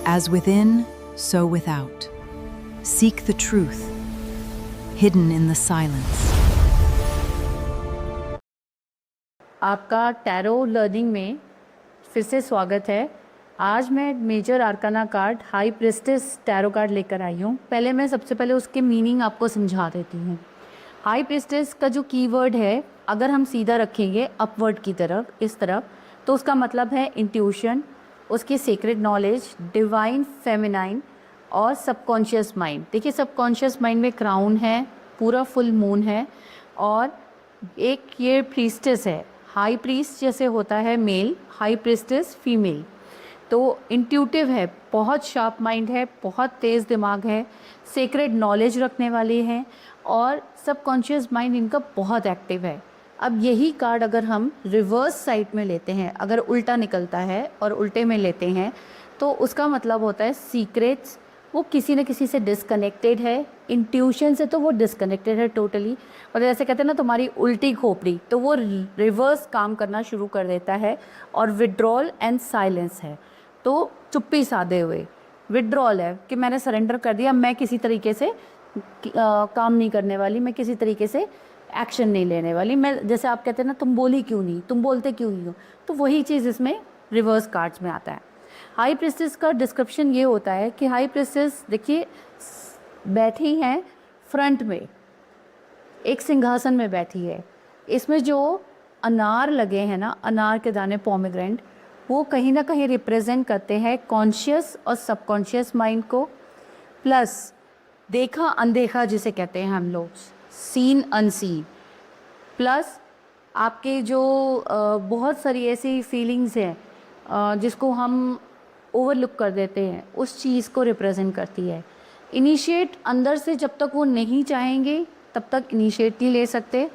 As within, so without. Seek the truth, hidden in the silence. आपका tarot learning में फिर से स्वागत है। आज मैं major arcana card high priestess tarot card लेकर आई हूँ। मैं सबसे पहले उसके मीनिंग आपको समझा देती हूँ। हाई प्रिस्टेस का जो कीवर्ड है, अगर हम सीधा रखेंगे अपवर्ड की तरफ, इस तरफ, तो उसका मतलब है इंट्यूशन, उसकी सीक्रेट नॉलेज, डिवाइन फेमिनाइन और सबकॉन्शियस माइंड। देखिए, सबकॉन्शियस माइंड में क्राउन है, पूरा फुल मून है और एक ये प्रीस्टेस है। हाई प्रीस्ट जैसे होता है मेल, हाई प्रीस्टेस फीमेल। तो इंट्यूटिव है, बहुत शार्प माइंड है, बहुत तेज़ दिमाग है, सीक्रेट नॉलेज रखने वाली हैं और सबकॉन्शियस माइंड इनका बहुत एक्टिव है। अब यही कार्ड अगर हम रिवर्स साइड में लेते हैं, अगर उल्टा निकलता है और उल्टे में लेते हैं, तो उसका मतलब होता है सीक्रेट्स, वो किसी न किसी से डिस्कनेक्टेड है, इंट्यूशन से तो वो डिस्कनेक्टेड है टोटली। और जैसे कहते हैं ना, तुम्हारी उल्टी खोपड़ी, तो वो रिवर्स काम करना शुरू कर देता है। और विड्रॉल एंड साइलेंस है, तो चुप्पी साधे हुए विड्रॉल है कि मैंने सरेंडर कर दिया, मैं किसी तरीके से काम नहीं करने वाली, मैं किसी तरीके से एक्शन नहीं लेने वाली। मैं, जैसे आप कहते हैं ना, तुम बोली क्यों नहीं, तुम बोलते क्यों नहीं हो, तो वही चीज़ इसमें रिवर्स कार्ड्स में आता है। हाई प्रिस्टेस का डिस्क्रिप्शन ये होता है कि हाई प्रिस्टेस, देखिए, बैठी हैं फ्रंट में, एक सिंहासन में बैठी है। इसमें जो अनार लगे हैं ना, अनार के दाने, पोमेग्रेनेट, वो कहीं ना कहीं रिप्रेजेंट करते हैं कॉन्शियस और सबकॉन्शियस माइंड को, प्लस देखा अनदेखा जिसे कहते हैं हम लोग, सीन अनसीन, प्लस आपके जो बहुत सारी ऐसी फीलिंग्स हैं जिसको हम ओवरलुक कर देते हैं, उस चीज़ को रिप्रेजेंट करती है। इनिशिएट अंदर से जब तक वो नहीं चाहेंगे तब तक इनिशिएट नहीं ले सकते।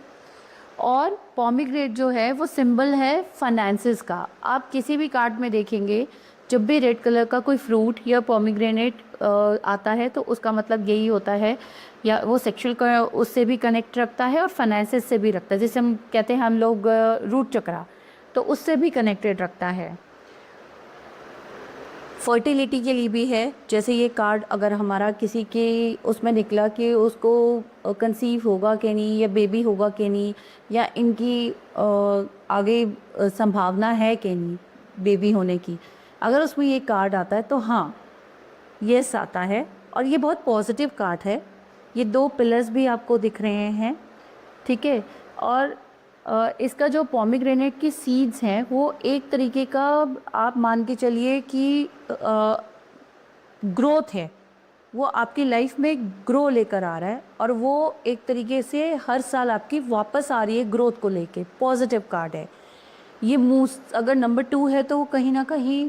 और पॉमीग्रेनेट जो है वो सिंबल है फाइनेंसेस का। आप किसी भी कार्ड में देखेंगे, जब भी रेड कलर का कोई फ्रूट या पॉमीग्रेनेट आता है, तो उसका मतलब यही होता है, या वो सेक्सुअल का उससे भी कनेक्ट रखता है और फाइनेंसेस से भी रखता है, जिसे हम कहते हैं हम लोग रूट चक्रा, तो उससे भी कनेक्टेड रखता है। फर्टिलिटी के लिए भी है। जैसे ये कार्ड अगर हमारा किसी के उसमें निकला कि उसको कंसीव होगा कि नहीं, या बेबी होगा कि नहीं, या इनकी आगे संभावना है कि नहीं बेबी होने की, अगर उसमें ये कार्ड आता है तो हाँ, यस आता है। और ये बहुत पॉजिटिव कार्ड है। ये 2 पिलर्स भी आपको दिख रहे हैं, ठीक है। और इसका जो पॉमीग्रेनेट की सीड्स हैं, वो एक तरीके का आप मान के चलिए कि ग्रोथ है, वो आपकी लाइफ में ग्रो लेकर आ रहा है, और वो एक तरीके से हर साल आपकी वापस आ रही है ग्रोथ को लेके। पॉजिटिव कार्ड है ये। मून अगर नंबर 2 है तो वो कहीं ना कहीं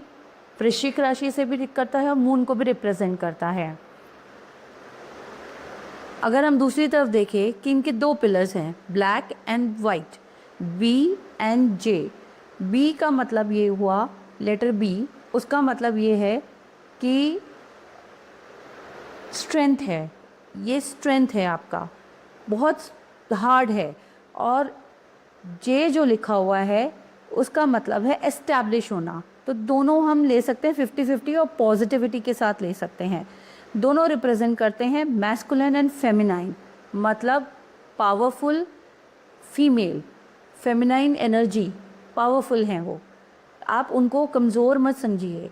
वृश्चिक राशि से भी करता है और मून को भी रिप्रेजेंट करता है। अगर हम दूसरी तरफ देखें कि इनके 2 पिलर्स हैं, black and white, B and J. B का मतलब ये हुआ, लेटर बी, उसका मतलब ये है कि स्ट्रेंथ है, ये स्ट्रेंथ है आपका, बहुत हार्ड है। और जे जो लिखा हुआ है उसका मतलब है एस्टैब्लिश होना। तो दोनों हम ले सकते हैं 50-50 और पॉजिटिविटी के साथ ले सकते हैं। दोनों रिप्रेजेंट करते हैं मैस्कुलिन एंड फेमिनाइन, मतलब powerful female, feminine energy, powerful हैं वो, आप उनको कमज़ोर मत समझिए।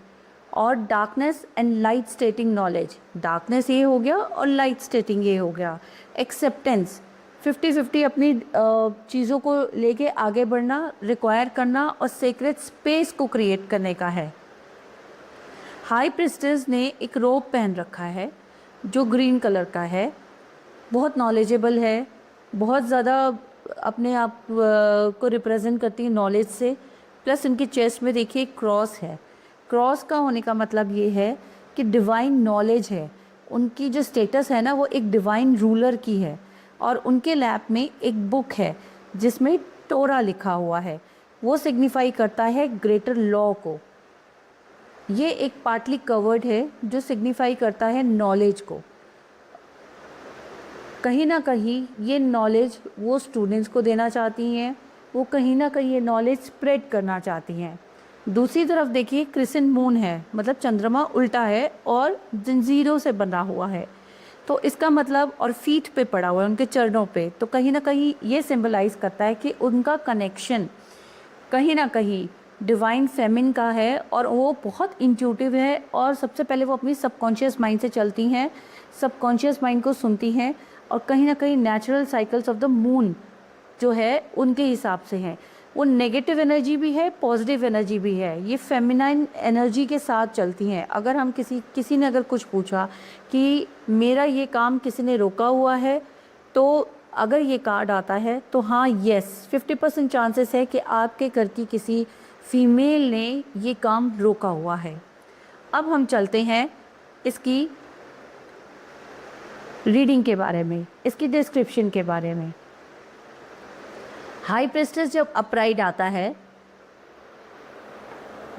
और darkness and light स्टेटिंग knowledge, darkness ये हो गया और लाइट स्टेटिंग ये हो गया। एक्सेप्टेंस, 50-50 अपनी चीज़ों को लेके आगे बढ़ना, रिक्वायर करना और सीक्रेट स्पेस को क्रिएट करने का है। हाई प्रिस्टेस ने एक रोब पहन रखा है जो ग्रीन कलर का है, बहुत नॉलेजेबल है, बहुत ज़्यादा अपने आप को रिप्रेजेंट करती है नॉलेज से। प्लस इनकी चेस्ट में देखिए क्रॉस है। क्रॉस का होने का मतलब ये है कि डिवाइन नॉलेज है। उनकी जो स्टेटस है ना, वो एक डिवाइन रूलर की है। और उनके लैप में एक बुक है जिसमें टोरा लिखा हुआ है, वो सिग्निफाई करता है ग्रेटर लॉ को। ये एक पार्टली कवर्ड है जो सिग्निफाई करता है नॉलेज को। कहीं ना कहीं ये नॉलेज वो स्टूडेंट्स को देना चाहती हैं, वो कहीं ना कहीं ये नॉलेज स्प्रेड करना चाहती हैं। दूसरी तरफ देखिए क्रिसेंट मून है, मतलब चंद्रमा उल्टा है और जंजीरों से बना हुआ है। तो इसका मतलब, और फीट पे पड़ा हुआ है, उनके चरणों पे, तो कहीं ना कहीं ये सिंबलाइज करता है कि उनका कनेक्शन कहीं ना कहीं डिवाइन फेमिन का है और वो बहुत इंट्यूटिव है। और सबसे पहले वो अपनी सबकॉन्शियस माइंड से चलती हैं, सबकॉन्शियस माइंड को सुनती हैं, और कहीं ना कहीं natural cycles of the moon जो है उनके हिसाब से हैं। वो नेगेटिव एनर्जी भी है, पॉजिटिव एनर्जी भी है, ये फेमिनाइन एनर्जी के साथ चलती हैं। अगर हम किसी ने अगर कुछ पूछा कि मेरा ये काम किसी ने रोका हुआ है, तो अगर ये कार्ड आता है तो हाँ, यस, 50% चांसेस है कि आपके घर की किसी फीमेल ने ये काम रोका हुआ है। अब हम चलते हैं इसकी रीडिंग के बारे में, इसकी डिस्क्रिप्शन के बारे में। हाई प्रेस्टेस जब अपराइट आता है,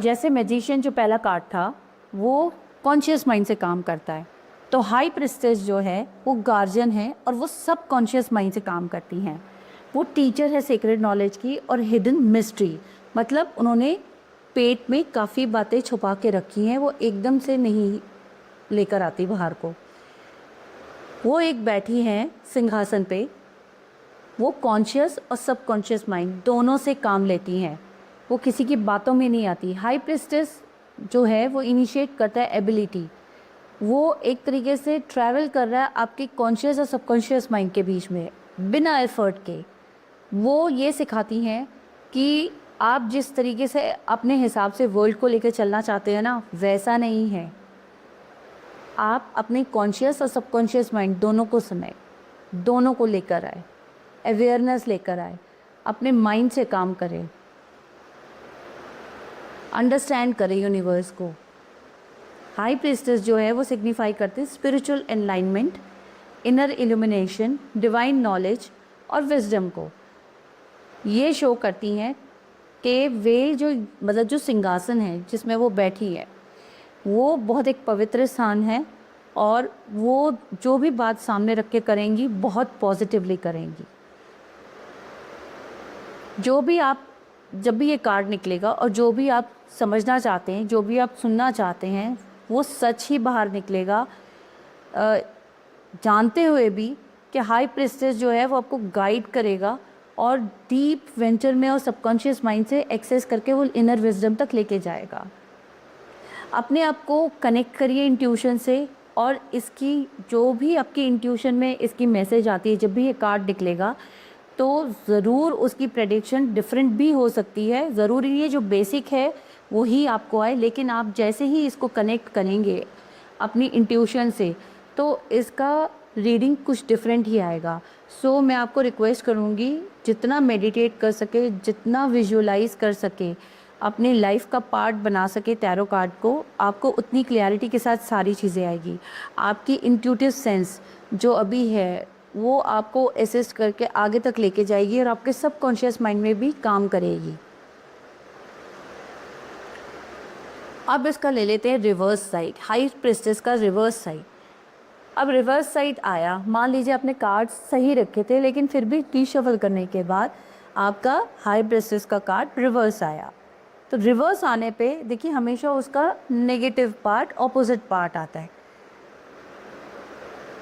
जैसे मैजिशियन जो पहला कार्ड था वो कॉन्शियस माइंड से काम करता है, तो हाई प्रेस्टेस जो है वो गार्जियन है और वो सब कॉन्शियस माइंड से काम करती हैं। वो टीचर है सीक्रेट नॉलेज की और हिडन मिस्ट्री, मतलब उन्होंने पेट में काफ़ी बातें छुपा के रखी हैं, वो एकदम से नहीं लेकर आती बाहर को। वो एक बैठी हैं सिंहासन पे, वो कॉन्शियस और सबकॉन्शियस माइंड दोनों से काम लेती हैं, वो किसी की बातों में नहीं आती। हाई प्रिस्टेस जो है वो इनिशिएट करता है एबिलिटी, वो एक तरीके से ट्रैवल कर रहा है आपके कॉन्शियस और सबकॉन्शियस माइंड के बीच में बिना एफर्ट के। वो ये सिखाती हैं कि आप जिस तरीके से अपने हिसाब से वर्ल्ड को लेकर चलना चाहते हैं ना, वैसा नहीं है। आप अपने कॉन्शियस और सबकॉन्शियस माइंड दोनों को सुने, दोनों को लेकर आए, अवेयरनेस लेकर आए, अपने माइंड से काम करें, अंडरस्टैंड करें यूनिवर्स को। हाई प्रीस्टेस जो है वो सिग्निफाई करते हैं spiritual alignment, inner illumination, divine knowledge और विजडम को। ये शो करती हैं कि वे जो, मतलब जो सिंहासन है जिसमें वो बैठी है, वो बहुत एक पवित्र स्थान है और वो जो भी बात सामने रख के करेंगी बहुत पॉजिटिवली करेंगी। जो भी आप, जब भी ये कार्ड निकलेगा और जो भी आप समझना चाहते हैं, जो भी आप सुनना चाहते हैं, वो सच ही बाहर निकलेगा, जानते हुए भी कि हाई प्रीस्टेस जो है वो आपको गाइड करेगा और डीप वेंचर में और सबकॉन्शियस माइंड से एक्सेस करके वो इनर विजडम तक लेके जाएगा। अपने आप को कनेक्ट करिए इंट्यूशन से, और इसकी जो भी आपकी इंट्यूशन में इसकी मैसेज आती है, जब भी ये कार्ड निकलेगा तो ज़रूर उसकी प्रेडिक्शन डिफरेंट भी हो सकती है। ज़रूरी नहीं है जो बेसिक है वो ही आपको आए, लेकिन आप जैसे ही इसको कनेक्ट करेंगे अपनी इंट्यूशन से तो इसका रीडिंग कुछ डिफरेंट ही आएगा। सो मैं आपको रिक्वेस्ट करूँगी, जितना मेडिटेट कर सके, जितना विजुअलाइज कर सके, अपने लाइफ का पार्ट बना सके टैरो कार्ड को, आपको उतनी क्लैरिटी के साथ सारी चीज़ें आएगी। आपकी इंट्यूटिव सेंस जो अभी है वो आपको असिस्ट करके आगे तक लेके जाएगी और आपके सबकॉन्शियस माइंड में भी काम करेगी। अब इसका ले लेते हैं रिवर्स साइड, हाई प्रीस्टेस का रिवर्स साइड। अब रिवर्स साइड आया, मान लीजिए आपने कार्ड सही रखे थे लेकिन फिर भी रीशफल करने के बाद आपका हाई प्रीस्टेस का कार्ड रिवर्स आया। तो रिवर्स आने पे देखिए हमेशा उसका नेगेटिव पार्ट, ऑपोजिट पार्ट आता है।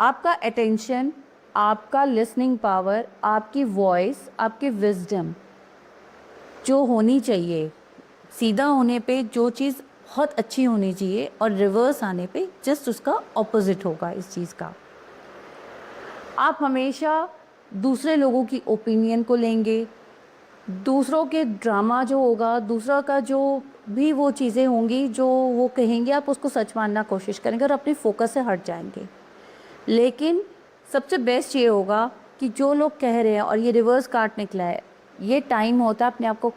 आपका अटेंशन, आपका लिसनिंग पावर, आपकी वॉइस, आपकी विजडम जो होनी चाहिए, सीधा होने पे जो चीज़ बहुत अच्छी होनी चाहिए और रिवर्स आने पे जस्ट उसका ऑपोजिट होगा इस चीज़ का। आप हमेशा दूसरे लोगों की ओपिनियन को लेंगे, दूसरों के ड्रामा जो होगा, दूसरा का जो भी वो चीज़ें होंगी जो वो कहेंगे, आप उसको सच मानना कोशिश करेंगे और अपनी फोकस से हट जाएंगे। लेकिन सबसे बेस्ट ये होगा कि जो लोग कह रहे हैं और ये रिवर्स कार्ड निकला है, ये टाइम होता है अपने आप को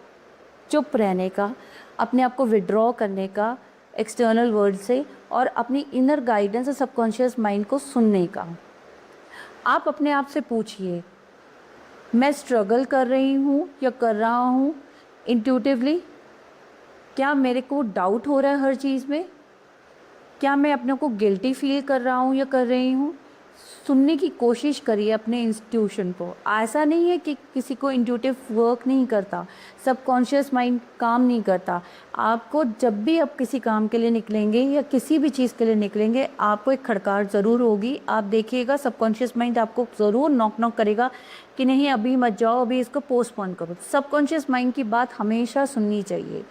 चुप रहने का, अपने आप को विड्रॉ करने का एक्सटर्नल वर्ल्ड से और अपनी इनर गाइडेंस और सबकॉन्शियस माइंड को सुनने का। आप अपने आप से पूछिए, मैं स्ट्रगल कर रही हूँ या कर रहा हूँ इंट्यूटिवली? क्या मेरे को डाउट हो रहा है हर चीज़ में? क्या मैं अपने को गिल्टी फील कर रहा हूँ या कर रही हूँ? सुनने की कोशिश करिए अपने इंस्टीट्यूशन को। ऐसा नहीं है कि किसी को इंट्यूटिव वर्क नहीं करता, सबकॉन्शियस माइंड काम नहीं करता। आपको जब भी आप किसी काम के लिए निकलेंगे या किसी भी चीज़ के लिए निकलेंगे, आपको एक खड़काहट ज़रूर होगी। आप देखिएगा सबकॉन्शियस माइंड आपको ज़रूर नॉक नॉक करेगा कि नहीं अभी मत जाओ, अभी इसको पोस्टपोन करो। सबकॉन्शियस माइंड की बात हमेशा सुननी चाहिए।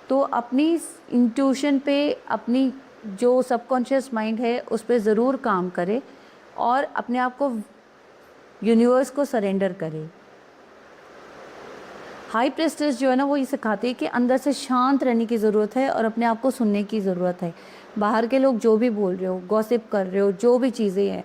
तो अपनी इंट्यूशन पे, अपनी जो सबकॉन्शियस माइंड है उस पर ज़रूर काम करें और अपने आप को यूनिवर्स को सरेंडर करें। हाई प्रेस्टेस जो है ना, वो ये सिखाती है कि अंदर से शांत रहने की ज़रूरत है और अपने आप को सुनने की ज़रूरत है। बाहर के लोग जो भी बोल रहे हो, गॉसिप कर रहे हो, जो भी चीज़ें हैं,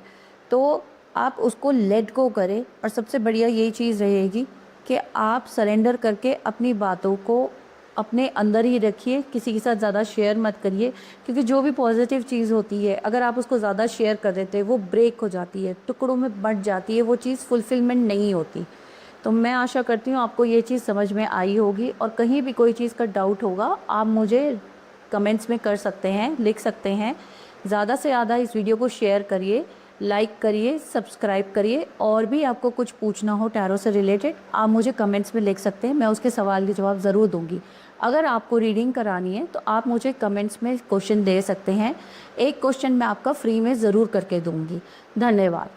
तो आप उसको लेट गो करें। और सबसे बढ़िया यही चीज़ रहेगी कि आप सरेंडर करके अपनी बातों को अपने अंदर ही रखिए, किसी के साथ ज़्यादा शेयर मत करिए। क्योंकि जो भी पॉजिटिव चीज़ होती है, अगर आप उसको ज़्यादा शेयर कर देते हैं, वो ब्रेक हो जाती है, टुकड़ों में बँट जाती है, वो चीज़ फुलफिलमेंट नहीं होती। तो मैं आशा करती हूँ आपको ये चीज़ समझ में आई होगी। और कहीं भी कोई चीज़ का डाउट होगा, आप मुझे कमेंट्स में कर सकते हैं, लिख सकते हैं। ज़्यादा से ज़्यादा इस वीडियो को शेयर करिए, लाइक करिए, सब्सक्राइब करिए। और भी आपको कुछ पूछना हो टैरो से रिलेटेड, आप मुझे कमेंट्स में लिख सकते हैं, मैं उसके सवाल के जवाब ज़रूर दूंगी। अगर आपको रीडिंग करानी है तो आप मुझे कमेंट्स में क्वेश्चन दे सकते हैं, एक क्वेश्चन मैं आपका फ्री में ज़रूर करके दूंगी। धन्यवाद।